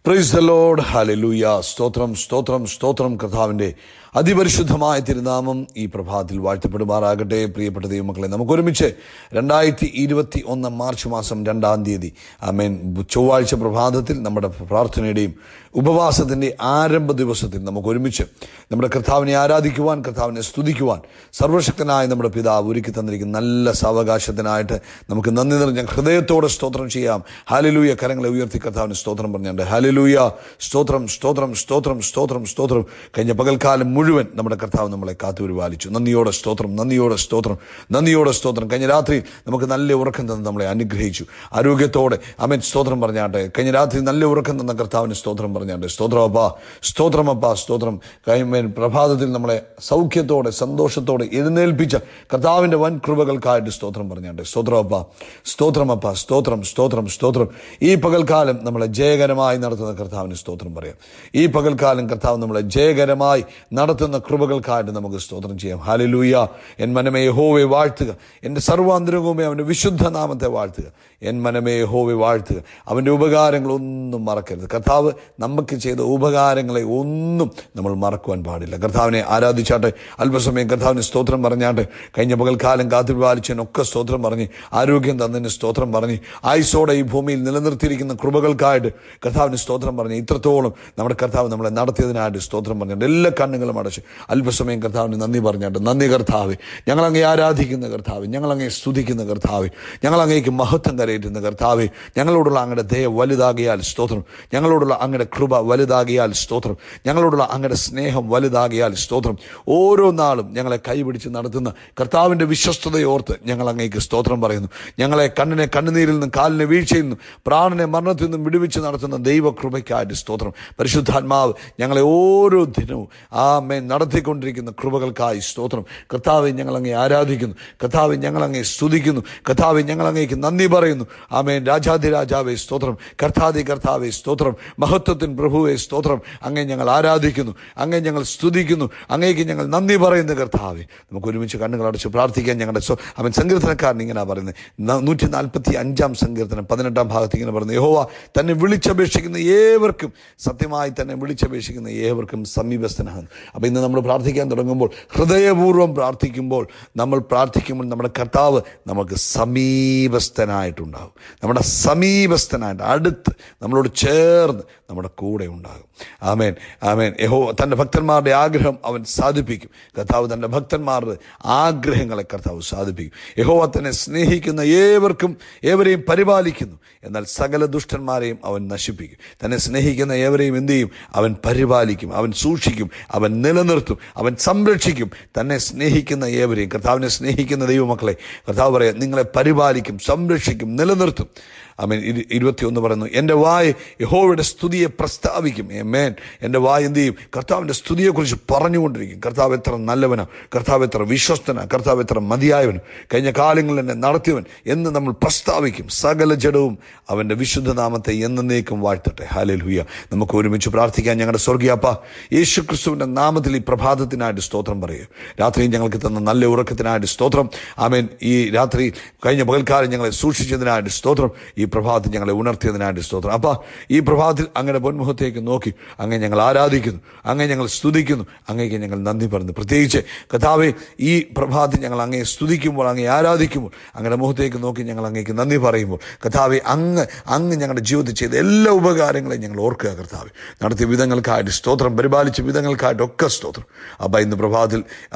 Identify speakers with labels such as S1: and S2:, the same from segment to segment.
S1: Praise the Lord. Hallelujah. സ്തോത്രം സ്തോത്രം സ്തോത്രം. കർത്താവിൻ്റെ അതിപരിശുദ്ധമായ തിരുനാമം ഈ പ്രഭാതത്തിൽ വാഴ്ത്തപ്പെടുമാറാകട്ടെ. പ്രിയപ്പെട്ട ദൈവമക്കളെ, നമുക്ക് ഒരുമിച്ച് 2021 മാർച്ച് മാസം 2-ാം തീയതി ആമേൻ ചൊവ്വാഴ്ച പ്രഭാതത്തിൽ നമ്മുടെ പ്രാർത്ഥനയുടെയും ഉപവാസത്തിൻ്റെ ആരംഭ ദിവസത്തിൽ നമുക്ക് ഒരുമിച്ച് നമ്മുടെ കർത്താവിനെ ആരാധിക്കുവാൻ, കർത്താവിനെ സ്തുതിക്കുവാൻ സർവശക്തനായ നമ്മുടെ പിതാവ് ഒരുക്കി തന്നിരിക്കുന്ന നല്ല സാവകാശത്തിനായിട്ട് നമുക്ക് നന്ദി നിറഞ്ഞ ഹൃദയത്തോടെ സ്തോത്രം ചെയ്യാം. ഹല്ലേലൂയ. കരങ്ങളെ ഉയർത്തി കർത്താവിന് സ്തോത്രം പറഞ്ഞുണ്ട്. ഹല്ലേലൂയ. സ്തോത്രം സ്തോത്രം സ്തോത്രം സ്തോത്രം സ്തോത്രം. കഴിഞ്ഞ പകൽക്കാലം മുഴുവൻ നമ്മുടെ കർത്താവ് നമ്മളെ കാത്തുപരിപാലിച്ചു. നന്ദിയോടെ സ്തോത്രം, നന്ദിയോടെ സ്തോത്രം, നന്ദിയോടെ സ്തോത്രം. കഴിഞ്ഞ രാത്രി നമുക്ക് നല്ല ഉറക്കം തന്ന് നമ്മളെ അനുഗ്രഹിച്ചു. ആരോഗ്യത്തോടെ ആമേൻ സ്തോത്രം പറഞ്ഞാട്ടെ. കഴിഞ്ഞ രാത്രി നല്ല ഉറക്കം തന്ന കർത്താവിന് സ്തോത്രം പറഞ്ഞാട്ടെ. സ്തോത്രമപ്പാ, സ്തോത്രമപ്പാ, സ്തോത്രം. കഴിഞ്ഞ പ്രഭാതത്തിൽ നമ്മളെ സൗഖ്യത്തോടെ സന്തോഷത്തോടെ എഴുന്നേൽപ്പിച്ച കർത്താവിൻ്റെ വൻ കൃപകൾക്കായിട്ട് സ്തോത്രം പറഞ്ഞാട്ടെ. സ്തോത്രമപ്പാ, സ്തോത്രമപ്പാ, സ്തോത്രം സ്തോത്രം സ്തോത്രം. ഈ പകൽക്കാലം നമ്മളെ ജയകരമായി നടത്തുന്ന കർത്താവിന് സ്തോത്രം പറയാം. ഈ പകൽക്കാലം കർത്താവ് നമ്മളെ ജയകരമായി നടത്തുന്ന കൃപകൾക്കായിട്ട് നമുക്ക് സ്തോത്രം ചെയ്യാം. ഹല്ലേലൂയ. എൻ മനമേ യഹോവയെ വാഴ്ത്തുക, എൻ്റെ സർവാന്തരംഗവുമേ അവൻ്റെ വിശുദ്ധ നാമത്തെ വാഴ്ത്തുക. എൻ മനമേ യഹോവയെ വാഴ്ത്തുക, അവൻ്റെ ഉപകാരങ്ങളൊന്നും മറക്കരുത്. കർത്താവ് നമുക്ക് ചെയ്ത ഉപകാരങ്ങളെ ഒന്നും നമ്മൾ മറക്കുവാൻ പാടില്ല. കർത്താവിനെ ആരാധിച്ചാട്ടെ. അല്പസമയം കർത്താവിന് സ്തോത്രം പറഞ്ഞാട്ടെ. കഴിഞ്ഞ പകൽക്കാലം കാത്തുപാലിച്ചതിനൊക്കെ സ്തോത്രം പറഞ്ഞ്, ആരോഗ്യം തന്നതിന് സ്തോത്രം പറഞ്ഞ്, ആയുസ്സോടെ ഈ ഭൂമിയിൽ നിലനിർത്തിയിരിക്കുന്ന കൃപകൾക്കായിട്ട് കർത്താവിന് സ്തോത്രം പറഞ്ഞ്, ഇത്രത്തോളം നമ്മുടെ കർത്താവ് നമ്മളെ നടത്തിയതിനായിട്ട് സ്തോത്രം പറഞ്ഞിട്ട് എല്ലാ കണ്ണുകളും അടച്ച് അല്പസമയം കർത്താവിന് നന്ദി പറഞ്ഞാട്ട്. നന്ദി കർത്താവേ, ഞങ്ങളങ്ങേ ആരാധിക്കുന്ന കർത്താവ്, ഞങ്ങളങ്ങേ സ്തുതിക്കുന്ന കർത്താവ്, ഞങ്ങളങ്ങേക്ക് മഹത്വം കരയേറ്റുന്ന കർത്താവ്, ഞങ്ങളോടുള്ള അങ്ങയുടെ ദയ വലുതാകിയാൽ സ്തോത്രം, ഞങ്ങളോടുള്ള അങ്ങയുടെ കൃപ വലുതാകിയാൽ സ്തോത്രം, ഞങ്ങളോടുള്ള അങ്ങയുടെ സ്നേഹം വലുതാകിയാൽ സ്തോത്രം. ഓരോ നാളും ഞങ്ങളെ കൈപിടിച്ച് നടത്തുന്ന കർത്താവിൻ്റെ വിശ്വസ്തതയോർത്ത് ഞങ്ങൾ അങ്ങേക്ക് സ്തോത്രം പറയുന്നു. ഞങ്ങളെ കണ്ണിനെ കണ്ണുനീരിൽ നിന്നും കാലിനെ വീഴ്ചയിൽ നിന്നും പ്രാണനെ മരണത്തിൽ നിന്നും വിടുവിച്ച് നടത്തുന്ന ദൈവകൃപയ്ക്കായിട്ട് സ്തോത്രം. പരിശുദ്ധാത്മാവ് ഞങ്ങളെ ഓരോ ദിനവും ആമേൻ നടത്തിക്കൊണ്ടിരിക്കുന്ന കൃപകൾക്കായി സ്തോത്രം. കർത്താവെ, ഞങ്ങളങ്ങേ ആരാധിക്കുന്നു. കർത്താവെ, ഞങ്ങളങ്ങേ സ്തുതിക്കുന്നു. കർത്താവെ, ഞങ്ങളങ്ങേക്ക് നന്ദി പറയുന്നു. ആമേൻ. രാജാധിരാജാവേ സ്തോത്രം, കർത്താദി കർത്താവേ സ്തോത്രം, മഹത്വത്തിൻ പ്രഭുവേ സ്തോത്രം. അങ്ങേ ഞങ്ങൾ ആരാധിക്കുന്നു, അങ്ങേ ഞങ്ങൾ സ്തുതിക്കുന്നു, അങ്ങേക്ക് ഞങ്ങൾ നന്ദി പറയുന്നു. കർത്താവെ, നമുക്ക് ഒരുമിച്ച് കണ്ണുകൾ അടച്ച് പ്രാർത്ഥിക്കാൻ. ഞങ്ങളുടെ അവൻ സങ്കീർത്തനക്കാരൻ ഇങ്ങനെ പറയുന്നത്, 145-ാം സങ്കീർത്തനം 18-ാം ഭാഗത്ത് ഇങ്ങനെ പറയുന്നത്, യഹോവ തന്നെ വിളിച്ചപേക്ഷിക്കുന്ന ഏവർക്കും, സത്യമായി തന്നെ വിളിച്ചപേക്ഷിക്കുന്ന ഏവർക്കും സമീപസ്ഥനാണ്. അപ്പോൾ ഇന്ന് നമ്മൾ പ്രാർത്ഥിക്കാൻ തുടങ്ങുമ്പോൾ, ഹൃദയപൂർവ്വം പ്രാർത്ഥിക്കുമ്പോൾ, നമ്മുടെ കർത്താവ് നമുക്ക് സമീപസ്ഥനായിട്ടുണ്ടാകും. നമ്മുടെ സമീപസ്ഥനായിട്ട് അടുത്ത് നമ്മളോട് ചേർന്ന് നമ്മുടെ കൂടെ ഉണ്ടാകും. ആമേൻ, ആമേൻ. യഹോവ തൻ്റെ ഭക്തന്മാരുടെ ആഗ്രഹം അവൻ സാധിപ്പിക്കും. കർത്താവ് തൻ്റെ ഭക്തന്മാരുടെ ആഗ്രഹങ്ങളെ കർത്താവ് സാധിപ്പിക്കും. യഹോവ തന്നെ സ്നേഹിക്കുന്ന ഏവരെയും പരിപാലിക്കുന്നു, എന്നാൽ സകല ദുഷ്ടന്മാരെയും അവൻ നശിപ്പിക്കും. തന്നെ സ്നേഹിക്കുന്ന ഏവരെയും എന്ത് ചെയ്യും? അവൻ പരിപാലിക്കും, അവൻ സൂക്ഷിക്കും, അവൻ നിലനിർത്തും, അവൻ സംരക്ഷിക്കും. തന്നെ സ്നേഹിക്കുന്ന ഏവരെയും, കർത്താവിനെ സ്നേഹിക്കുന്ന ദൈവമക്കളെ കർത്താവ് പറയാം, നിങ്ങളെ പരിപാലിക്കും, സംരക്ഷിക്കും, നിലനിർത്തും. ആമേൻ. 21 പറയുന്നു, എൻ്റെ വായ് യഹോവയുടെ സ്തുതിയെ പ്രസ്താവിക്കും. ആമേൻ. എൻ്റെ വായ് എന്ത് ചെയ്യും? കർത്താവിൻ്റെ സ്തുതിയെക്കുറിച്ച് പറഞ്ഞുകൊണ്ടിരിക്കും. കർത്താവ് എത്ര നല്ലവനാണ്, കർത്താവ് എത്ര വിശ്വസ്തനാണ്, കർത്താവ് എത്ര മതിയായവൻ, കഴിഞ്ഞ കാലങ്ങളിൽ എന്നെ നടത്തിയവൻ എന്ന് നമ്മൾ പ്രസ്താവിക്കും. സകല ജഡവും അവൻ്റെ വിശുദ്ധ നാമത്തെ എന്നേക്കും വാഴ്ത്തട്ടെ. ഹല്ലേലൂയ. നമുക്ക് ഒരുമിച്ച് പ്രാർത്ഥിക്കാൻ. ഞങ്ങളുടെ സ്വർഗീയപ്പ, യേശു ക്രിസ്തുവിൻ്റെ നാമത്തിൽ ഈ പ്രഭാതത്തിനായിട്ട് സ്തോത്രം പറയുക. രാത്രിയിൽ ഞങ്ങൾക്ക് തന്ന നല്ല ഉറക്കത്തിനായിട്ട് സ്തോത്രം. ആമേൻ. ഈ രാത്രി കഴിഞ്ഞ പകൽക്കാലം ഞങ്ങളെ സൂക്ഷിച്ചതിനായിട്ട് സ്തോത്രം. ഈ പ്രഭാതത്തിൽ ഞങ്ങളെ ഉണർത്തിയതിനായിട്ട് സ്തോത്രം. അപ്പം ഈ പ്രഭാതത്തിൽ അങ്ങയുടെ പൊന്മുഖത്തേക്ക് നോക്കി അങ്ങേ ഞങ്ങൾ ആരാധിക്കുന്നു, അങ്ങേ ഞങ്ങൾ സ്തുതിക്കുന്നു, അങ്ങേക്ക് ഞങ്ങൾ നന്ദി പറയുന്നു. പ്രത്യേകിച്ച് കർത്താവേ, ഈ പ്രഭാതത്തിൽ ഞങ്ങൾ അങ്ങേ സ്തുതിക്കുമ്പോൾ, അങ്ങേ ആരാധിക്കുമ്പോൾ, അങ്ങയുടെ മുഖത്തേക്ക് നോക്കി ഞങ്ങൾ അങ്ങേക്ക് നന്ദി പറയുമ്പോൾ, കർത്താവേ, അങ്ങ് ഞങ്ങളുടെ ജീവിതത്തിൽ ചെയ്ത എല്ലാ ഉപകാരങ്ങളെയും ഞങ്ങൾ ഓർക്കുക. കർത്താവേ, നടത്തിയ വിധങ്ങൾക്കായിട്ട് സ്തോത്രം, പരിപാലിച്ച വിധങ്ങൾക്കായിട്ടൊക്കെ സ്തോത്രം. അപ്പം ഇന്ന് പ്രഭാതത്തിൽ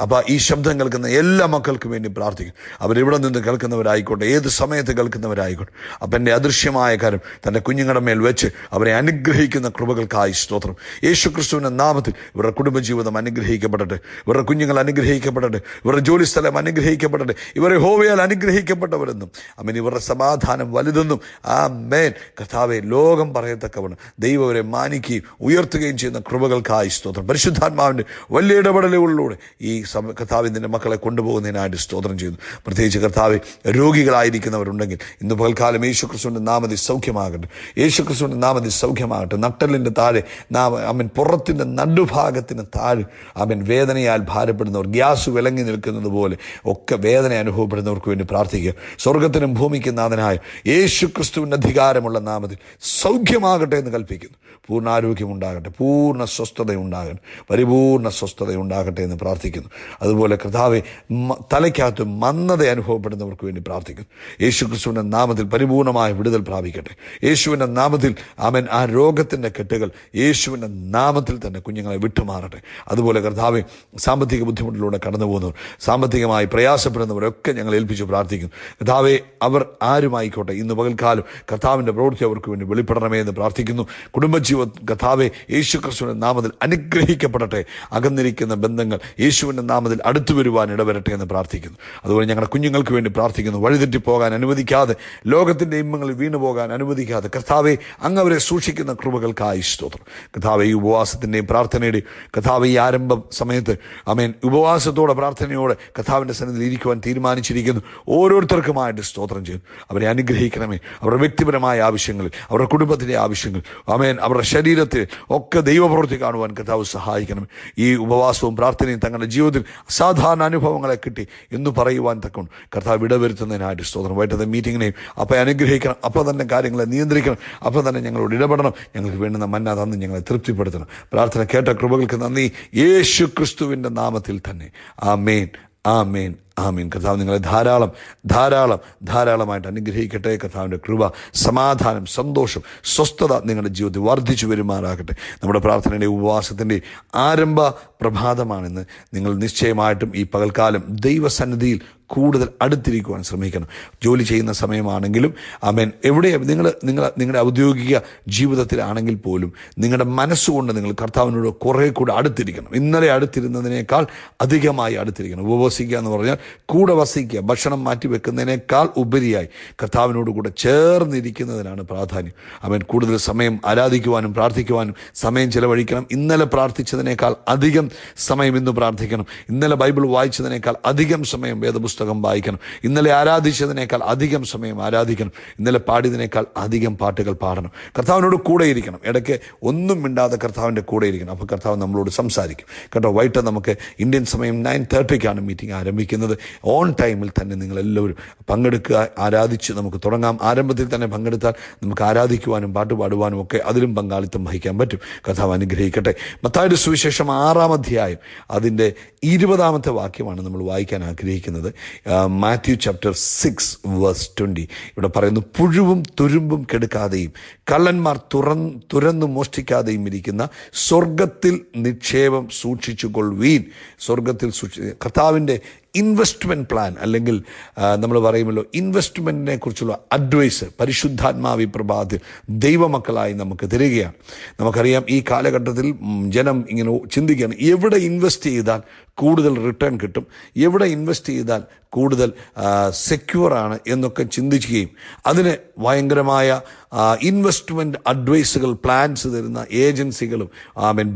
S1: ഈ ശബ്ദം കേൾക്കുന്ന എല്ലാ മക്കൾക്കും വേണ്ടി പ്രാർത്ഥിക്കും. അവരെവിടെ നിന്ന് കേൾക്കുന്നവരായിക്കോട്ടെ, ഏത് സമയത്ത് കേൾക്കുന്നവരായിക്കോട്ടെ, അപ്പം എൻ്റെ അദൃശ്യമായ കാര്യം തൻ്റെ കുഞ്ഞുങ്ങളുടെ മേൽ വെച്ച് അവരെ അനുഗ്രഹിക്കുന്ന കൃപകൾക്കായി സ്തോത്രം. യേശു ക്രിസ്തുവിൻ്റെ നാമത്തിൽ ഇവരുടെ കുടുംബജീവിതം അനുഗ്രഹിക്കപ്പെടട്ടെ, ഇവരുടെ കുഞ്ഞുങ്ങൾ അനുഗ്രഹിക്കപ്പെടട്ടെ, ഇവരുടെ ജോലിസ്ഥലം അനുഗ്രഹിക്കപ്പെടട്ടെ, ഇവരെ യഹോവയാൽ അനുഗ്രഹിക്കപ്പെട്ടവരെന്നും ആമേൻ. ഇവരുടെ സമാധാനം വലുതെന്നും ആമേൻ. കർത്താവേ, ലോകം പറയത്തക്കവണ്ണം ദൈവം അവരെ മാനിക്കുകയും ഉയർത്തുകയും ചെയ്യുന്ന കൃപകൾക്കായി സ്തോത്രം. പരിശുദ്ധാത്മാവിൻ്റെ വലിയ ഇടപെടലുകളിലൂടെ ഈ കർത്താവ് നിൻ്റെ മക്കളെ കൊണ്ടുപോകുന്നതിനായിട്ട് സ്തോത്രം ചെയ്യുന്നു. പ്രത്യേകിച്ച് കർത്താവെ, രോഗികളായിരിക്കുന്നവരുണ്ടെങ്കിൽ ഇന്ന് പകൽക്കാലം യേശു ക്രിസ്തുവിൻ്റെ യേശുക്രിസ്തുവിൻ്റെ നാമത്തിൽ സൗഖ്യമാകട്ടെ. യേശുക്രിസ്തുവിൻ്റെ നാമത്തിൽ സൗഖ്യമാകട്ടെ. നട്ടലിൻ്റെ താഴെ പുറത്തിൻ്റെ നടുഭാഗത്തിന് താഴെ വേദനയാൽ ഭാരപ്പെടുന്നവർ, ഗ്യാസ് വിളങ്ങി നിൽക്കുന്നത് പോലെ ഒക്കെ വേദന അനുഭവപ്പെടുന്നവർക്ക് വേണ്ടി പ്രാർത്ഥിക്കുക. സ്വർഗത്തിനും ഭൂമിക്കും നാഥനായ യേശുക്രിസ്തുവിൻ്റെ അധികാരമുള്ള നാമത്തിൽ സൗഖ്യമാകട്ടെ എന്ന് കൽപ്പിക്കുന്നു. പൂർണ്ണ ആരോഗ്യമുണ്ടാകട്ടെ, പൂർണ്ണ സ്വസ്ഥതയുണ്ടാകട്ടെ, പരിപൂർണ്ണ സ്വസ്ഥതയുണ്ടാകട്ടെ എന്ന് പ്രാർത്ഥിക്കുന്നു. അതുപോലെ കർത്താവെ, തലയ്ക്കകത്ത് മന്ദത അനുഭവപ്പെടുന്നവർക്ക് വേണ്ടി പ്രാർത്ഥിക്കുന്നു. യേശുക്രിസ്തുവിൻ്റെ നാമത്തിൽ പരിപൂർണമായ വിടുതൽ പ്രാപിക്കട്ടെ. യേശുവിൻ്റെ നാമത്തിൽ ആ രോഗത്തിൻ്റെ കെട്ടുകൾ യേശുവിൻ്റെ നാമത്തിൽ തന്നെ കുഞ്ഞുങ്ങളെ വിട്ടുമാറട്ടെ. അതുപോലെ കർത്താവെ, സാമ്പത്തിക ബുദ്ധിമുട്ടിലൂടെ കടന്നു പോകുന്നവർ, സാമ്പത്തികമായി പ്രയാസപ്പെടുന്നവരൊക്കെ ഞങ്ങൾ ഏൽപ്പിച്ച് പ്രാർത്ഥിക്കുന്നു. കർത്താവെ, അവർ ആരുമായിക്കോട്ടെ, ഇന്ന് പകൽക്കാലം കർത്താവിൻ്റെ പ്രവൃത്തി അവർക്ക് വേണ്ടി വെളിപ്പെടണമേ എന്ന് പ്രാർത്ഥിക്കുന്നു. കുടുംബജീവിതം കർത്താവെ, യേശുക്രിസ്തുവിൻ്റെ നാമത്തിൽ അനുഗ്രഹിക്കപ്പെടട്ടെ. അകന്നിരിക്കുന്ന ബന്ധങ്ങൾ യേശുവിൻ്റെ നാമത്തിൽ അടുത്തു വരുവാൻ ഇടവരട്ടെ എന്ന് പ്രാർത്ഥിക്കുന്നു. അതുപോലെ ഞങ്ങളുടെ കുഞ്ഞുങ്ങൾക്ക് വേണ്ടി പ്രാർത്ഥിക്കുന്നു. വഴിതെറ്റിപ്പോകാൻ അനുവദിക്കാതെ, ലോകത്തിൻ്റെ ഇമ്പങ്ങളിൽ വീണുപോകാൻ അനുവദിക്കാതെ കർത്താവെ, അങ്ങ് അവരെ സൂക്ഷിക്കുന്ന കൃപകൾക്കായി സ്തോത്രം. കർത്താവെ, ഈ ഉപവാസത്തിൻ്റെയും പ്രാർത്ഥനയുടെയും കർത്താവെ, ഈ ആരംഭ സമയത്ത് ഉപവാസത്തോടെ പ്രാർത്ഥനയോടെ കർത്താവിൻ്റെ സന്നിധിയിൽ ഇരിക്കുവാൻ തീരുമാനിച്ചിരിക്കുന്നു ഓരോരുത്തർക്കുമായിട്ട് സ്തോത്രം ചെയ്യുന്നു. അവരെ അനുഗ്രഹിക്കണമേ. അവരുടെ വ്യക്തിപരമായ ആവശ്യങ്ങളിൽ, അവരുടെ കുടുംബത്തിൻ്റെ ആവശ്യങ്ങൾ, അവരുടെ ശരീരത്തിൽ ഒക്കെ ദൈവപ്രവൃത്തി കാണുവാൻ കർത്താവ് സഹായിക്കണം. ഈ ഉപവാസവും പ്രാർത്ഥനയും തങ്ങളുടെ ജീവിതത്തിൽ അസാധാരണ അനുഭവങ്ങളെ കിട്ടി എന്ന് പറയുവാൻ തക്കൊണ്ട് കർത്താവ് ഇടവരുത്തുന്നതിനായിട്ട് സ്തോത്രം. വൈകിട്ടത്തെ മീറ്റിങ്ങിനെയും അപ്പം അനുഗ്രഹിക്കണം. അപ്പം തന്നെ കാര്യങ്ങളെ നിയന്ത്രിക്കണം. അപ്പം തന്നെ ഞങ്ങളോട് ഇടപെടണം. ഞങ്ങൾക്ക് വേണ്ടുന്ന മന്ന തന്ന് ഞങ്ങളെ തൃപ്തിപ്പെടുത്തണം. പ്രാർത്ഥന കേട്ട കൃപകൾക്ക് നന്ദി, യേശു ക്രിസ്തുവിൻ്റെ നാമത്തിൽ തന്നെ. ആമേൻ, ആമേൻ, ആമീൻ. കർത്താവ് നിങ്ങളെ ധാരാളം ധാരാളം ധാരാളമായിട്ട് അനുഗ്രഹിക്കട്ടെ. കർത്താവിൻ്റെ കൃപ, സമാധാനം, സന്തോഷം, സ്വസ്ഥത നിങ്ങളുടെ ജീവിതത്തിൽ വർദ്ധിച്ചു വരുമാറാകട്ടെ. നമ്മുടെ പ്രാർത്ഥനയുടെ ഉപവാസത്തിൻ്റെ ആരംഭ പ്രഭാതമാണെന്ന് നിങ്ങൾ നിശ്ചയമായിട്ടും ഈ പകൽക്കാലം ദൈവസന്നിധിയിൽ കൂടുതൽ അടുത്തിരിക്കുവാൻ ശ്രമിക്കണം. ജോലി ചെയ്യുന്ന സമയമാണെങ്കിലും നിങ്ങളുടെ ഔദ്യോഗിക ജീവിതത്തിലാണെങ്കിൽ പോലും നിങ്ങളുടെ മനസ്സുകൊണ്ട് നിങ്ങൾ കർത്താവിനോട് കുറേ കൂടെ അടുത്തിരിക്കണം. ഇന്നലെ അടുത്തിരുന്നതിനേക്കാൾ അധികമായി അടുത്തിരിക്കണം. ഉപവസിക്കുക എന്ന് പറഞ്ഞാൽ കൂടെ വസിക്കുക, ഭക്ഷണം മാറ്റി വെക്കുന്നതിനേക്കാൾ ഉപരിയായി കർത്താവിനോട് കൂടെ ചേർന്നിരിക്കുന്നതിനാണ് പ്രാധാന്യം. കൂടുതൽ സമയം ആരാധിക്കുവാനും പ്രാർത്ഥിക്കുവാനും സമയം ചെലവഴിക്കണം. ഇന്നലെ പ്രാർത്ഥിച്ചതിനേക്കാൾ അധികം സമയം ഇന്ന് പ്രാർത്ഥിക്കണം. ഇന്നലെ ബൈബിൾ വായിച്ചതിനേക്കാൾ അധികം സമയം വേദപുസ്തകം വായിക്കണം. ഇന്നലെ ആരാധിച്ചതിനേക്കാൾ അധികം സമയം ആരാധിക്കണം. ഇന്നലെ പാടിയതിനേക്കാൾ അധികം പാട്ടുകൾ പാടണം. കർത്താവിനോട് കൂടെ ഇരിക്കണം. ഇടയ്ക്ക് ഒന്നും മിണ്ടാതെ കർത്താവിൻ്റെ കൂടെ ഇരിക്കണം. അപ്പോൾ കർത്താവ് നമ്മളോട് സംസാരിക്കും കേട്ടോ. വൈകിട്ട് നമുക്ക് ഇന്ത്യൻ സമയം 9:30 മീറ്റിംഗ് ആരംഭിക്കുന്നത്. ഓൺ ടൈമിൽ തന്നെ നിങ്ങളെല്ലാവരും പങ്കെടുക്കുക. ആരാധിച്ച് നമുക്ക് തുടങ്ങാം. ആരംഭത്തിൽ തന്നെ പങ്കെടുത്താൽ നമുക്ക് ആരാധിക്കുവാനും പാട്ട് പാടുവാനും ഒക്കെ അതിലും പങ്കാളിത്തം വഹിക്കാൻ പറ്റും. കർത്താവ് അനുഗ്രഹിക്കട്ടെ. മത്തായിയുടെ സുവിശേഷം 6-ാം അധ്യായം അതിൻ്റെ 20-ാമത്തെ വാക്യമാണ് നമ്മൾ വായിക്കാൻ ആഗ്രഹിക്കുന്നത്. മാത്യു ചാപ്റ്റർ 6:20 ഇവിടെ പറയുന്നു, പുഴുവും തുരുമ്പും കെടുക്കാതെയും കള്ളന്മാർ തുറന്നു മോഷ്ടിക്കാതെയും ഇരിക്കുന്ന സ്വർഗത്തിൽ നിക്ഷേപം സൂക്ഷിച്ചു കൊള്ളുവീൻ. സ്വർഗത്തിൽ കർത്താവിൻ്റെ ഇൻവെസ്റ്റ്മെൻറ്റ് പ്ലാൻ, അല്ലെങ്കിൽ നമ്മൾ പറയുമല്ലോ ഇൻവെസ്റ്റ്മെൻറ്റിനെ കുറിച്ചുള്ള അഡ്വൈസ് പരിശുദ്ധാത്മാവി പ്രഭാതത്തിൽ ദൈവമക്കളായി നമുക്ക് തരികയാണ്. നമുക്കറിയാം ഈ കാലഘട്ടത്തിൽ ജനം ഇങ്ങനെ ചിന്തിക്കുകയാണ്, എവിടെ ഇൻവെസ്റ്റ് ചെയ്താൽ കൂടുതൽ റിട്ടേൺ കിട്ടും, എവിടെ ഇൻവെസ്റ്റ് ചെയ്താൽ കൂടുതൽ സെക്യൂറാണ് എന്നൊക്കെ ചിന്തിക്കുകയും അതിന് ഭയങ്കരമായ ഇൻവെസ്റ്റ്മെൻറ്റ് അഡ്വൈസുകൾ, പ്ലാൻസ് തരുന്ന ഏജൻസികളും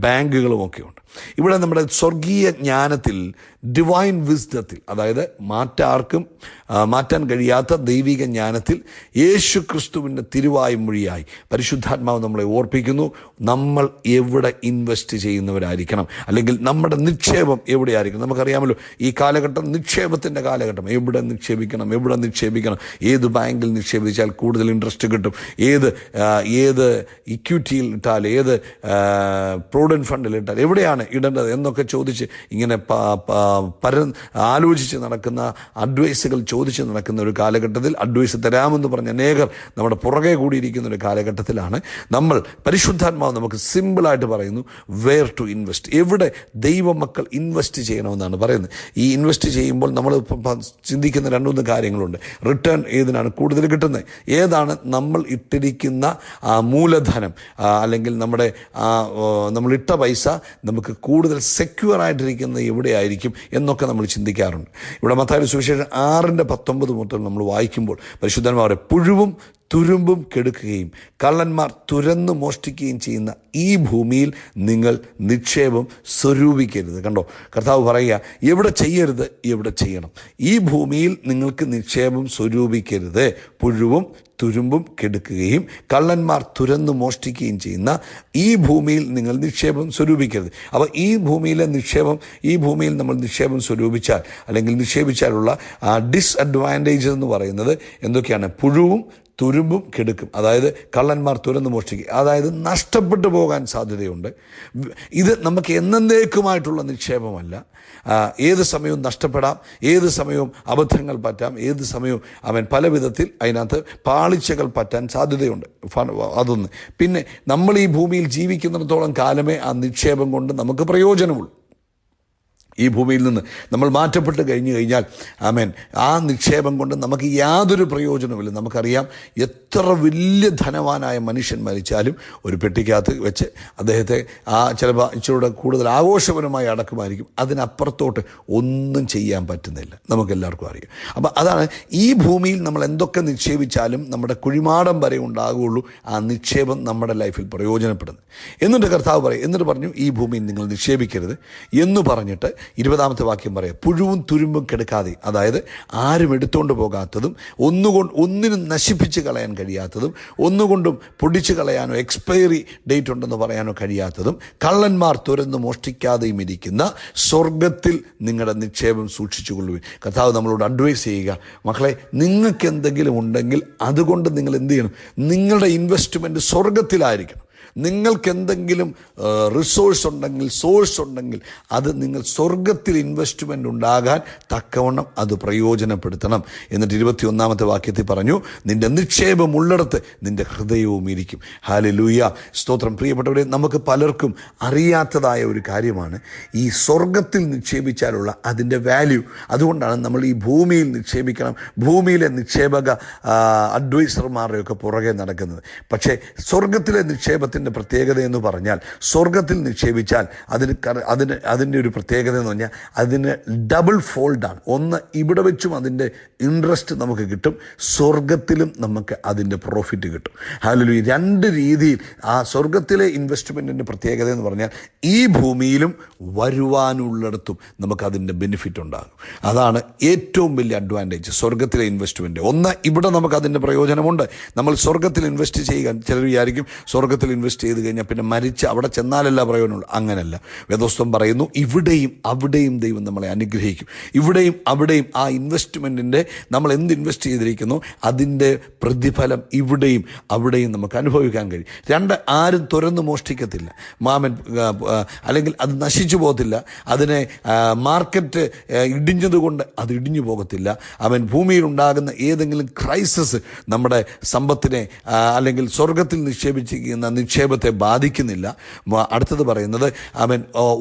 S1: ബാങ്കുകളും ഒക്കെ ഉണ്ട്. ഇവിടെ നമ്മുടെ സ്വർഗീയ ജ്ഞാനത്തിൽ, ഡിവൈൻ വിസ്ഡത്തിൽ, അതായത് മാറ്റാൻ കഴിയാത്ത ദൈവിക ജ്ഞാനത്തിൽ യേശു ക്രിസ്തുവിൻ്റെ തിരുവായ്മൊഴിയായി പരിശുദ്ധാത്മാവ് നമ്മളെ ഓർപ്പിക്കുന്നു, നമ്മൾ എവിടെ ഇൻവെസ്റ്റ് ചെയ്യുന്നവരായിരിക്കണം, അല്ലെങ്കിൽ നമ്മുടെ നിക്ഷേപം എവിടെയായിരിക്കണം. നമുക്കറിയാമല്ലോ ഈ കാലഘട്ടം നിക്ഷേപത്തിൻ്റെ കാലഘട്ടം. എവിടെ നിക്ഷേപിക്കണം, ഏത് ബാങ്കിൽ നിക്ഷേപിച്ചാൽ കൂടുതൽ ഇൻട്രസ്റ്റ് കിട്ടും, ഏത് ഇക്വിറ്റിയിൽ ഇട്ടാൽ, ഏത് പ്രൊവിഡൻറ്റ് ഫണ്ടിൽ ഇട്ടാൽ എവിടെയാണ് ഇടേണ്ടത് എന്നൊക്കെ ചോദിച്ച് ഇങ്ങനെ ആലോചിച്ച് നടക്കുന്ന, അഡ്വൈസുകൾ ചോദിച്ച് നടക്കുന്ന ഒരു കാലഘട്ടത്തിൽ, അഡ്വൈസ് തരാമെന്ന് പറഞ്ഞ അനേകർ നമ്മുടെ പുറകെ കൂടിയിരിക്കുന്ന ഒരു കാലഘട്ടത്തിലാണ് നമ്മൾ പരിശുദ്ധാത്മാവ് നമുക്ക് സിമ്പിളായിട്ട് പറയുന്നു വെയർ ടു ഇൻവെസ്റ്റ്, എവിടെ ദൈവമക്കൾ ഇൻവെസ്റ്റ് ചെയ്യണമെന്നാണ് പറയുന്നത്. ഈ ഇൻവെസ്റ്റ് ചെയ്യുമ്പോൾ നമ്മൾ ചിന്തിക്കുന്ന 2-3 കാര്യങ്ങളുണ്ട്. റിട്ടേൺ ഏതിനാണ് കൂടുതൽ കിട്ടുന്നത്, ഏതാണ് നമ്മൾ ഇട്ടിരിക്കുന്ന മൂലധനം, അല്ലെങ്കിൽ നമ്മൾ ഇട്ട പൈസ നമുക്ക് കൂടുതൽ സെക്യൂർ ആയിട്ടിരിക്കുന്നത് എവിടെയായിരിക്കും എന്നൊക്കെ നമ്മൾ ചിന്തിക്കാറുണ്ട്. ഇവിടെ മത്തായിയുടെ സുവിശേഷം 6:19 മുതൽ നമ്മൾ വായിക്കുമ്പോൾ പരിശുദ്ധന്മാരെ പുഴുവും തുരുമ്പും കെടുക്കുകയും കള്ളന്മാർ തുരന്നു മോഷ്ടിക്കുകയും ചെയ്യുന്ന ഈ ഭൂമിയിൽ നിങ്ങൾ നിക്ഷേപം സ്വരൂപിക്കരുത്. കണ്ടോ, കർത്താവ് പറയുക, എവിടെ ചെയ്യരുത്, എവിടെ ചെയ്യണം. ഈ ഭൂമിയിൽ നിങ്ങൾക്ക് നിക്ഷേപം സ്വരൂപിക്കരുത്. പുഴുവും തുരുമ്പും കെടുക്കുകയും കള്ളന്മാർ തുരന്നു മോഷ്ടിക്കുകയും ചെയ്യുന്ന ഈ ഭൂമിയിൽ നിങ്ങൾ നിക്ഷേപം സ്വരൂപിക്കരുത്. അപ്പോൾ ഈ ഭൂമിയിൽ നമ്മൾ നിക്ഷേപം സ്വരൂപിച്ചാൽ അല്ലെങ്കിൽ നിക്ഷേപിച്ചാലുള്ള ഡിസ്അഡ്വാൻറ്റേജ് എന്ന് പറയുന്നത് എന്തൊക്കെയാണ്? പുഴുവും തുരുമ്പും കെടുക്കും. അതായത് കള്ളന്മാർ തുരന്നു മോഷ്ടിക്കുക, അതായത് നഷ്ടപ്പെട്ടു പോകാൻ സാധ്യതയുണ്ട്. ഇത് നമുക്ക് എന്നേക്കുമായിട്ടുള്ള നിക്ഷേപമല്ല. ഏത് സമയവും നഷ്ടപ്പെടാം, ഏത് സമയവും അബദ്ധങ്ങൾ പറ്റാം, ഏത് സമയവും പല വിധത്തിൽ അതിനകത്ത് പാളിച്ചകൾ പറ്റാൻ സാധ്യതയുണ്ട്. അതൊന്ന്. പിന്നെ നമ്മൾ ഈ ഭൂമിയിൽ ജീവിക്കുന്നിടത്തോളം കാലമേ ആ നിക്ഷേപം കൊണ്ട് നമുക്ക് പ്രയോജനമുള്ളൂ. ഈ ഭൂമിയിൽ നിന്ന് നമ്മൾ മാറ്റപ്പെട്ട് കഴിഞ്ഞാൽ ആ നിക്ഷേപം കൊണ്ട് നമുക്ക് യാതൊരു പ്രയോജനവുമില്ല. നമുക്കറിയാം, എത്ര വലിയ ധനവാനായ മനുഷ്യൻ മരിച്ചാലും ഒരു പെട്ടിക്കകത്ത് വെച്ച് അദ്ദേഹത്തെ ചിലപ്പോൾ ഇച്ചിരൂടെ കൂടുതൽ ആഘോഷപരമായി അടക്കമായിരിക്കും. അതിനപ്പുറത്തോട്ട് ഒന്നും ചെയ്യാൻ പറ്റുന്നില്ല, നമുക്കെല്ലാവർക്കും അറിയാം. അപ്പം അതാണ്, ഈ ഭൂമിയിൽ നമ്മൾ എന്തൊക്കെ നിക്ഷേപിച്ചാലും നമ്മുടെ കുഴിമാടം വരെ ഉണ്ടാകുകയുള്ളൂ ആ നിക്ഷേപം നമ്മുടെ ലൈഫിൽ പ്രയോജനപ്പെടുന്നത്. എന്നിട്ട് കർത്താവ് പറഞ്ഞു, ഈ ഭൂമിയിൽ നിങ്ങൾ നിക്ഷേപിക്കരുത് എന്ന് പറഞ്ഞിട്ട് 20-ാമത്തെ വാക്യം പറയാം, പുഴുവും തുരുമ്പും കെടുക്കാതെ, അതായത് ആരും എടുത്തുകൊണ്ട് പോകാത്തതും ഒന്നിനും നശിപ്പിച്ച് കളയാൻ കഴിയാത്തതും ഒന്നുകൊണ്ടും പൊടിച്ചു കളയാനോ എക്സ്പയറി ഡേറ്റ് ഉണ്ടെന്ന് പറയാനോ കഴിയാത്തതും കള്ളന്മാർ തുരന്ന് മോഷ്ടിക്കാതെയും ഇരിക്കുന്ന സ്വർഗത്തിൽ നിങ്ങളുടെ നിക്ഷേപം സൂക്ഷിച്ചുകൊള്ളുവിൻ. കർത്താവ് നമ്മളോട് അഡ്വൈസ് ചെയ്യുക, മക്കളെ, നിങ്ങൾക്ക് എന്തെങ്കിലും ഉണ്ടെങ്കിൽ അതുകൊണ്ട് നിങ്ങൾ എന്ത് ചെയ്യണം? നിങ്ങളുടെ ഇൻവെസ്റ്റ്മെൻറ്റ് സ്വർഗത്തിലായിരിക്കണം. നിങ്ങൾക്ക് എന്തെങ്കിലും റിസോഴ്സ് ഉണ്ടെങ്കിൽ, സോഴ്സ് ഉണ്ടെങ്കിൽ, അത് നിങ്ങൾ സ്വർഗത്തിൽ ഇൻവെസ്റ്റ്മെൻ്റ് ഉണ്ടാകാൻ തക്കവണ്ണം അത് പ്രയോജനപ്പെടുത്തണം. എന്നിട്ട് 21-ാമത്തെ വാക്യത്തിൽ പറഞ്ഞു, നിന്റെ നിക്ഷേപം ഉള്ളിടത്ത് നിന്റെ ഹൃദയവും ഇരിക്കും. ഹല്ലേലൂയ, സ്തോത്രം. പ്രിയപ്പെട്ടവരെ, നമുക്ക് പലർക്കും അറിയാത്തതായ ഒരു കാര്യമാണ് ഈ സ്വർഗത്തിൽ നിക്ഷേപിച്ചാലുള്ള അതിൻ്റെ വാല്യൂ. അതുകൊണ്ടാണ് നമ്മൾ ഈ ഭൂമിയിൽ നിക്ഷേപിക്കണം, ഭൂമിയിലെ നിക്ഷേപക അഡ്വൈസർമാരുടെയൊക്കെ പുറകെ നടക്കുന്നത്. പക്ഷേ സ്വർഗത്തിലെ നിക്ഷേപത്തിൻ്റെ പ്രത്യേകത എന്ന് പറഞ്ഞാൽ, സ്വർഗത്തിൽ നിക്ഷേപിച്ചാൽ അതിൻ്റെ ഒരു പ്രത്യേകത എന്ന് പറഞ്ഞാൽ അതിന് ഡബിൾ ഫോൾഡാണ്. ഒന്ന്, ഇവിടെ വെച്ചും അതിൻ്റെ ഇൻട്രസ്റ്റ് നമുക്ക് കിട്ടും, സ്വർഗത്തിലും നമുക്ക് അതിൻ്റെ പ്രോഫിറ്റ് കിട്ടും. ഹല്ലേലൂയ. രണ്ട് രീതിയിൽ ആ സ്വർഗത്തിലെ ഇൻവെസ്റ്റ്മെൻറ്റിൻ്റെ പ്രത്യേകത എന്ന് പറഞ്ഞാൽ ഈ ഭൂമിയിലും വരുവാനുള്ളിടത്തും നമുക്കതിൻ്റെ ബെനിഫിറ്റ് ഉണ്ടാകും. അതാണ് ഏറ്റവും വലിയ അഡ്വാൻറ്റേജ് സ്വർഗത്തിലെ ഇൻവെസ്റ്റ്മെൻറ്റ്. ഒന്ന്, ഇവിടെ നമുക്കതിൻ്റെ പ്രയോജനമുണ്ട്. നമ്മൾ സ്വർഗത്തിൽ ഇൻവെസ്റ്റ് ചെയ്യുക, ചിലർ വിചാരിക്കും സ്വർഗത്തിൽ ഇൻവെസ്റ്റ് ചെയ്ത് കഴിഞ്ഞാൽ പിന്നെ മരിച്ച് അവിടെ ചെന്നാലല്ല പ്രയോജനമുള്ളൂ. അങ്ങനല്ല. വേദോസ്തവം പറയുന്നു, ഇവിടെയും അവിടെയും ദൈവം നമ്മളെ അനുഗ്രഹിക്കും. ഇവിടെയും അവിടെയും ആ ഇൻവെസ്റ്റ്മെൻറ്റിൻ്റെ നമ്മൾ എന്ത് ഇൻവെസ്റ്റ് ചെയ്തിരിക്കുന്നു അതിൻ്റെ പ്രതിഫലം ഇവിടെയും അവിടെയും നമുക്ക് അനുഭവിക്കാൻ കഴിയും. രണ്ട്, ആരും തുരന്ന് മോഷ്ടിക്കത്തില്ല, അല്ലെങ്കിൽ അത് നശിച്ചു പോകത്തില്ല. അതിനെ മാർക്കറ്റ് ഇടിഞ്ഞതുകൊണ്ട് അത് ഇടിഞ്ഞു പോകത്തില്ല. ഭൂമിയിൽ ഉണ്ടാകുന്ന ഏതെങ്കിലും ക്രൈസിസ് നമ്മുടെ സമ്പത്തിനെ അല്ലെങ്കിൽ സ്വർഗത്തിൽ നിക്ഷേപിച്ചിരിക്കുന്ന നിക്ഷേപത്തെ ബാധിക്കുന്നില്ല. അടുത്തത് പറയുന്നത്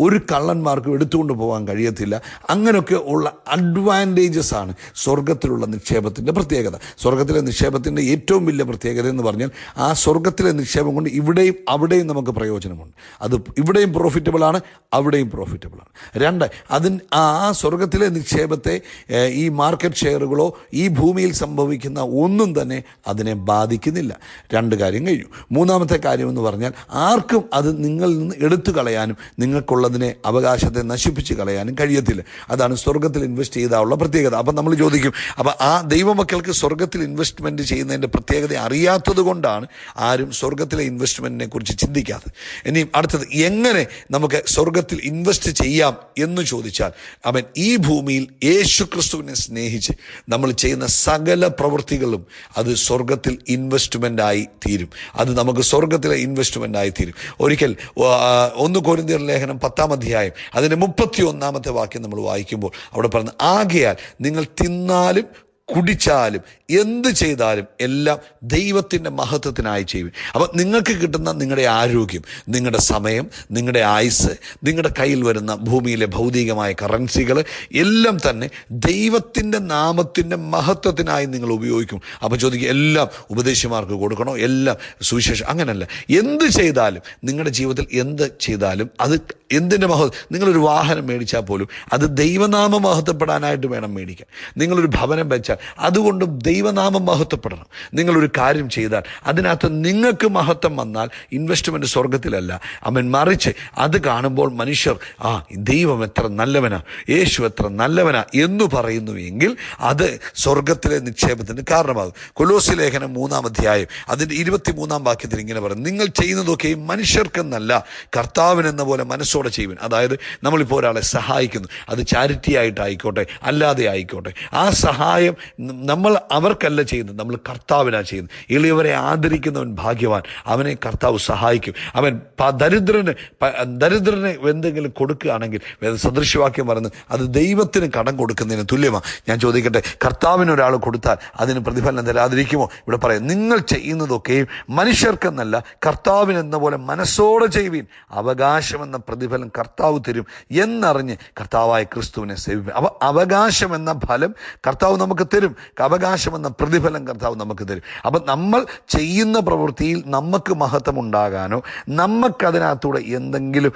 S1: ഒരു കള്ളന്മാർക്കും എടുത്തുകൊണ്ട് പോകാൻ കഴിയത്തില്ല. അങ്ങനെയൊക്കെ ഉള്ള അഡ്വാൻറ്റേജസ് ആണ് സ്വർഗത്തിലുള്ള നിക്ഷേപത്തിൻ്റെ പ്രത്യേകത. സ്വർഗത്തിലെ നിക്ഷേപത്തിൻ്റെ ഏറ്റവും വലിയ പ്രത്യേകത എന്ന് പറഞ്ഞാൽ ആ സ്വർഗത്തിലെ നിക്ഷേപം കൊണ്ട് ഇവിടെയും അവിടെയും നമുക്ക് പ്രയോജനമുണ്ട്. അത് ഇവിടെയും പ്രോഫിറ്റബിളാണ്, അവിടെയും പ്രോഫിറ്റബിളാണ്. രണ്ട്, ആ സ്വർഗത്തിലെ നിക്ഷേപത്തെ ഈ മാർക്കറ്റ് ഷെയറുകളോ ഈ ഭൂമിയിൽ സംഭവിക്കുന്ന ഒന്നും തന്നെ അതിനെ ബാധിക്കുന്നില്ല. രണ്ട് കാര്യം കഴിഞ്ഞു. മൂന്നാമത്തെ കാര്യം എന്ന് പറഞ്ഞാൽ, ആർക്കും അത് നിങ്ങളിൽ നിന്ന് എടുത്തു കളയാനും നിങ്ങൾക്കുള്ളതിനെ അവകാശത്തെ നശിപ്പിച്ച് കളയാനും കഴിയത്തില്ല. അതാണ് സ്വർഗത്തിൽ ഇൻവെസ്റ്റ് ചെയ്താലുള്ള പ്രത്യേകത. അപ്പം നമ്മൾ ചോദിക്കും, അപ്പം ആ ദൈവമക്കൾക്ക് സ്വർഗത്തിൽ ഇൻവെസ്റ്റ്മെൻറ്റ് ചെയ്യുന്നതിൻ്റെ പ്രത്യേകത അറിയാത്തത് കൊണ്ടാണ് ആരും സ്വർഗത്തിലെ ഇൻവെസ്റ്റ്മെൻറ്റിനെ കുറിച്ച് ചിന്തിക്കാത്തത്. ഇനിയും അടുത്തത്, എങ്ങനെ നമുക്ക് സ്വർഗത്തിൽ ഇൻവെസ്റ്റ് ചെയ്യാം എന്ന് ചോദിച്ചാൽ, ഈ ഭൂമിയിൽ യേശു ക്രിസ്തുവിനെ സ്നേഹിച്ച് നമ്മൾ ചെയ്യുന്ന സകല പ്രവൃത്തികളും അത് സ്വർഗത്തിൽ ഇൻവെസ്റ്റ്മെൻ്റായി തീരും. അത് നമുക്ക് സ്വർഗത്തിലെ ഇൻവെസ്റ്റ്മെൻ്റ് ആയിത്തീരും. ഒരിക്കൽ 1 കൊരിന്ത്യർ ലേഖനം 10-ാം അധ്യായം അതിൻ്റെ 31-ാമത്തെ വാക്യം നമ്മൾ വായിക്കുമ്പോൾ അവിടെ പറഞ്ഞ, ആകയാൽ നിങ്ങൾ തിന്നാലും കുടിച്ചാലും എന്ത് ചെയ്താലും എല്ലാം ദൈവത്തിൻ്റെ മഹത്വത്തിനായി ചെയ്യും. അപ്പം നിങ്ങൾക്ക് കിട്ടുന്ന നിങ്ങളുടെ ആരോഗ്യം, നിങ്ങളുടെ സമയം, നിങ്ങളുടെ ആയുസ്, നിങ്ങളുടെ കയ്യിൽ വരുന്ന ഭൂമിയിലെ ഭൗതികമായ കറൻസികൾ എല്ലാം തന്നെ ദൈവത്തിൻ്റെ നാമത്തിൻ്റെ മഹത്വത്തിനായി നിങ്ങൾ ഉപയോഗിക്കും. അപ്പം ചോദിക്കും, എല്ലാം ഉപദേശിമാർക്ക് കൊടുക്കണോ, എല്ലാം സുവിശേഷം? അങ്ങനല്ല. എന്ത് ചെയ്താലും, നിങ്ങളുടെ ജീവിതത്തിൽ എന്ത് ചെയ്താലും അത് എന്തിൻ്റെ മഹത്വം? നിങ്ങളൊരു വാഹനം മേടിച്ചാൽ പോലും അത് ദൈവനാമം മഹത്വപ്പെടാനായിട്ട് വേണം മേടിക്കാൻ. നിങ്ങളൊരു ഭവനം വെച്ചാൽ വെച്ചാൽ അതുകൊണ്ടും ദൈവനാമം മഹത്വപ്പെടണം. നിങ്ങളൊരു കാര്യം ചെയ്താൽ അതിനകത്ത് നിങ്ങൾക്ക് മഹത്വം വന്നാൽ ഇൻവെസ്റ്റ്മെൻറ്റ് സ്വർഗത്തിലല്ല, മറിച്ച് അത് കാണുമ്പോൾ മനുഷ്യർ ദൈവം എത്ര നല്ലവനാ, യേശു എത്ര നല്ലവനാ എന്ന് പറയുന്നു എങ്കിൽ അത് സ്വർഗത്തിലെ നിക്ഷേപത്തിന് കാരണമാകും. കൊലോസ്യ ലേഖനം 3-ാം അധ്യായം അതിൻ്റെ 23-ാം വാക്യത്തിൽ ഇങ്ങനെ പറയും, നിങ്ങൾ ചെയ്യുന്നതൊക്കെ മനുഷ്യർക്കെന്നല്ല കർത്താവിനെന്ന പോലെ മനസ്സോടെ ചെയ്യുവിൻ. അതായത് നമ്മളിപ്പോൾ ഒരാളെ സഹായിക്കുന്നു, അത് ചാരിറ്റി ആയിട്ടായിക്കോട്ടെ അല്ലാതെ ആയിക്കോട്ടെ, ആ സഹായം നമ്മൾ അവർക്കല്ല ചെയ്യുന്നത്, നമ്മൾ കർത്താവിനാണ് ചെയ്യുന്നത്. എളിയവരെ ആദരിക്കുന്നവൻ ഭാഗ്യവാൻ, അവനെ കർത്താവ് സഹായിക്കും. അവൻ ദരിദ്രന് എന്തെങ്കിലും കൊടുക്കുകയാണെങ്കിൽ സദൃശവാക്യം പറയുന്നത് അത് ദൈവത്തിന് കടം കൊടുക്കുന്നതിന് തുല്യമാണ്. ഞാൻ ചോദിക്കട്ടെ, കർത്താവിന് ഒരാൾ കൊടുത്താൽ അതിന് പ്രതിഫലം തരാതിരിക്കുമോ? ഇവിടെ പറയാം, നിങ്ങൾ ചെയ്യുന്നതൊക്കെയും മനുഷ്യർക്കെന്നല്ല കർത്താവിനെന്ന പോലെ മനസ്സോടെ ചെയ്യുവീൻ, അവകാശമെന്ന പ്രതിഫലം കർത്താവ് തരും എന്നറിഞ്ഞ് കർത്താവായ ക്രിസ്തുവിനെ സേവിക്കും. അവകാശം എന്ന ഫലം കർത്താവ് നമുക്ക് തരും, അവകാശമെന്ന പ്രതിഫലം കർത്താവ് നമുക്ക് തരും. അപ്പം നമ്മൾ ചെയ്യുന്ന പ്രവൃത്തിയിൽ നമുക്ക് മഹത്വം ഉണ്ടാകാനോ നമുക്കതിനകത്തൂടെ എന്തെങ്കിലും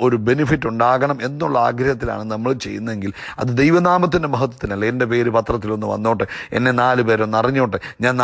S1: ഒരു ബെനിഫിറ്റ് ഉണ്ടാകണം എന്നുള്ള ആഗ്രഹത്തിലാണ് നമ്മൾ ചെയ്യുന്നതെങ്കിൽ അത് ദൈവനാമത്തിൻ്റെ മഹത്വത്തിനല്ല. എൻ്റെ പേര് പത്രത്തിലൊന്ന് വന്നോട്ടെ, എന്നെ 4 പേരൊന്ന് അറിഞ്ഞോട്ടെ, ഞാൻ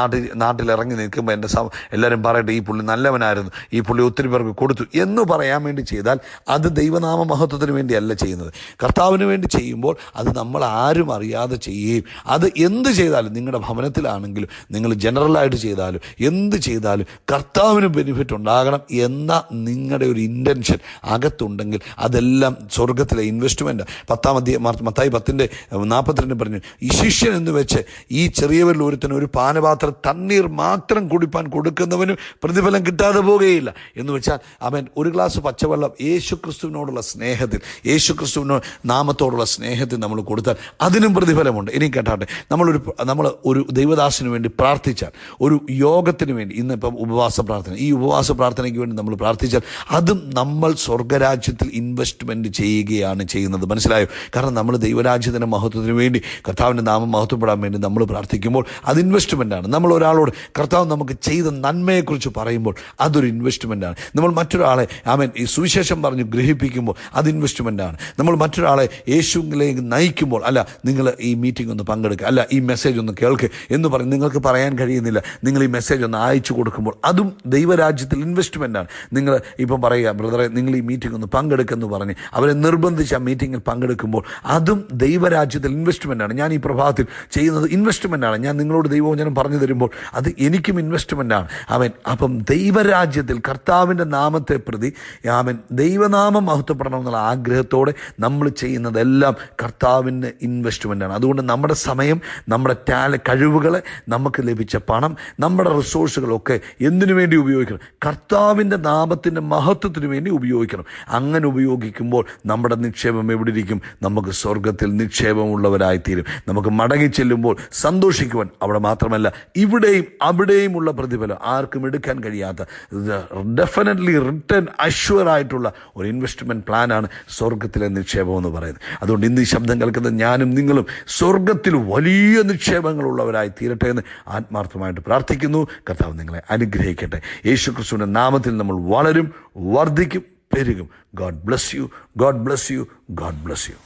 S1: നാട്ടിൽ ഇറങ്ങി നിൽക്കുമ്പോൾ എൻ്റെ എല്ലാവരും പറയട്ടെ ഈ പുള്ളി നല്ലവനായിരുന്നു, ഈ പുള്ളി ഒത്തിരി പേർക്ക് കൊടുത്തു എന്ന് പറയാൻ വേണ്ടി ചെയ്താൽ അത് ദൈവനാമ മഹത്വത്തിന് വേണ്ടിയല്ല ചെയ്യുന്നത്. കർത്താവിന് വേണ്ടി ചെയ്യുമ്പോൾ അത് നമ്മൾ ആരും അറിയാതെ ചെയ്യുകയും അത് എന്ത് ചെയ്താലും, നിങ്ങളുടെ ഭവനത്തിലാണെങ്കിലും നിങ്ങൾ ജനറലായിട്ട് ചെയ്താലും എന്ത് ചെയ്താലും കർത്താവിന് ബെനിഫിറ്റ് ഉണ്ടാകണം എന്ന നിങ്ങളുടെ ഒരു ഇൻറ്റൻഷൻ അകത്തുണ്ടെങ്കിൽ അതെല്ലാം സ്വർഗത്തിലെ ഇൻവെസ്റ്റ്മെൻറ്റ്. 10-ാം അധ്യായം മത്തായി 10:42 പറഞ്ഞു, ഈ ശിഷ്യൻ എന്ന് വെച്ച് ഈ ചെറിയവരിൽ ഒരുത്തന് ഒരു പാനപാത്രം തണ്ണീർ മാത്രം കുടിപ്പാൻ കൊടുക്കുന്നവന് പ്രതിഫലം കിട്ടാതെ പോകുകയില്ല എന്ന് വെച്ചാൽ അവൻ ഒരു ഗ്ലാസ് പച്ചവെള്ളം യേശുക്രിസ്തുവിനോടുള്ള സ്നേഹത്തിൽ, യേശുക്രിസ്തുവിനോ നാമത്തോടുള്ള സ്നേഹത്തിൽ നമ്മൾ കൊടുത്താൽ അതിനും പ്രതിഫലമുണ്ട്. ഇനി കേട്ടാട്ടെ, നമ്മൾ ഒരു ദൈവദാസന് വേണ്ടി പ്രാർത്ഥിച്ചാൽ, ഒരു യോഗത്തിന് വേണ്ടി, ഇന്നിപ്പം ഉപവാസ പ്രാർത്ഥന, ഈ ഉപവാസ പ്രാർത്ഥനയ്ക്ക് വേണ്ടി നമ്മൾ പ്രാർത്ഥിച്ചാൽ അതും നമ്മൾ സ്വർഗരാജ്യത്തിൽ ഇൻവെസ്റ്റ്മെൻറ്റ് ചെയ്യുകയാണ് ചെയ്യുന്നത്. മനസ്സിലായോ? കാരണം നമ്മൾ ദൈവരാജ്യത്തിൻ്റെ മഹത്വത്തിന് വേണ്ടി, കർത്താവിൻ്റെ നാമം മഹത്വപ്പെടാൻ വേണ്ടി നമ്മൾ പ്രാർത്ഥിക്കുമ്പോൾ അത് ഇൻവെസ്റ്റ്മെൻറ്റാണ്. നമ്മൾ ഒരാളോട് കർത്താവ് നമുക്ക് ചെയ്ത നന്മയെക്കുറിച്ച് പറയുമ്പോൾ അതൊരു ഇൻവെസ്റ്റ്മെൻറ്റാണ്. നമ്മൾ മറ്റൊരാളെ ഈ സുവിശേഷം പറഞ്ഞ് ഗ്രഹിപ്പിക്കുമ്പോൾ അത് ഇൻവെസ്റ്റ്മെൻറ്റാണ്. നമ്മൾ മറ്റൊരാളെ യേശുവിലേക്ക് നയിക്കുമ്പോൾ, അല്ല നിങ്ങൾ ഈ മീറ്റിംഗ് ഒന്ന് പങ്കെടുക്കുക, അല്ല ഈ മെസ്സേജ് ഒന്ന് കേൾക്ക് എന്ന് പറഞ്ഞ് നിങ്ങൾക്ക് പറയാൻ കഴിയുന്നില്ല, നിങ്ങൾ ഈ മെസ്സേജ് ഒന്ന് അയച്ചു കൊടുക്കുമ്പോൾ അതും ദൈവരാജ്യത്തിൽ ഇൻവെസ്റ്റ്മെൻറ്റാണ്. നിങ്ങൾ ഇപ്പം പറയുക, ബ്രദറെ നിങ്ങൾ ഈ മീറ്റിംഗ് ഒന്ന് പങ്കെടുക്കുമെന്ന് പറഞ്ഞ് അവരെ നിർബന്ധിച്ച് ആ മീറ്റിങ്ങിൽ പങ്കെടുക്കുമ്പോൾ അതും ദൈവരാജ്യത്തിൽ ഇൻവെസ്റ്റ്മെൻറ്റാണ്. ഞാൻ ഈ പ്രഭാതത്തിൽ ചെയ്യുന്നത് ഇൻവെസ്റ്റ്മെൻറ്റാണ്. ഞാൻ നിങ്ങളോട് ദൈവവചനം പറഞ്ഞു തരുമ്പോൾ അത് എനിക്കും ഇൻവെസ്റ്റ്മെൻറ്റാണ്. അപ്പം ദൈവരാജ്യത്തിൽ കർത്താവിൻ്റെ നാമത്തെ പ്രതി ദൈവനാമം മഹത്വപ്പെടണമെന്നുള്ള ആഗ്രഹത്തോടെ നമ്മൾ ചെയ്യുന്നതെല്ലാം കർത്താവിൻ്റെ ഇൻവെസ്റ്റ്മെൻറ്റാണ്. അതുകൊണ്ട് നമ്മുടെ സമയം, നമ്മുടെ കഴിവുകളെ, നമുക്ക് ലഭിച്ച പണം, നമ്മുടെ റിസോഴ്സുകളൊക്കെ എന്തിനു വേണ്ടി ഉപയോഗിക്കണം? കർത്താവിൻ്റെ നാമത്തിൻ്റെ മഹത്വത്തിന് വേണ്ടി ഉപയോഗിക്കണം. അങ്ങനെ ഉപയോഗിക്കുമ്പോൾ നമ്മുടെ നിക്ഷേപം എവിടെ ഇരിക്കും? നമുക്ക് സ്വർഗത്തിൽ നിക്ഷേപമുള്ളവരായിത്തീരും. നമുക്ക് മടങ്ങി ചെല്ലുമ്പോൾ സന്തോഷിക്കുവാൻ അവിടെ മാത്രമല്ല ഇവിടെയും അവിടെയുമുള്ള പ്രതിഫലം ആർക്കും എടുക്കാൻ കഴിയാത്ത, ഡെഫിനറ്റ്ലി റിട്ടേൺ അഷ്വറായിട്ടുള്ള ഒരു ഇൻവെസ്റ്റ്മെൻറ്റ് പ്ലാനാണ് സ്വർഗത്തിലെ നിക്ഷേപം എന്ന് പറയുന്നത്. അതുകൊണ്ട് ഇന്ന് ഈ ശബ്ദം കേൾക്കുന്ന ഞാനും നിങ്ങളും സ്വർഗത്തിൽ വലിയ നിക്ഷേപങ്ങളുള്ളവരായി തീരട്ടെ എന്ന് ആത്മാർത്ഥമായിട്ട് പ്രാർത്ഥിക്കുന്നു. കർത്താവ് നിങ്ങളെ അനുഗ്രഹിക്കട്ടെ. യേശുക്രിസ്തുവിൻ്റെ നാമത്തിൽ നമ്മൾ വളരും, വർദ്ധിക്കും, പെരുകും. God bless you, God bless you, God bless U.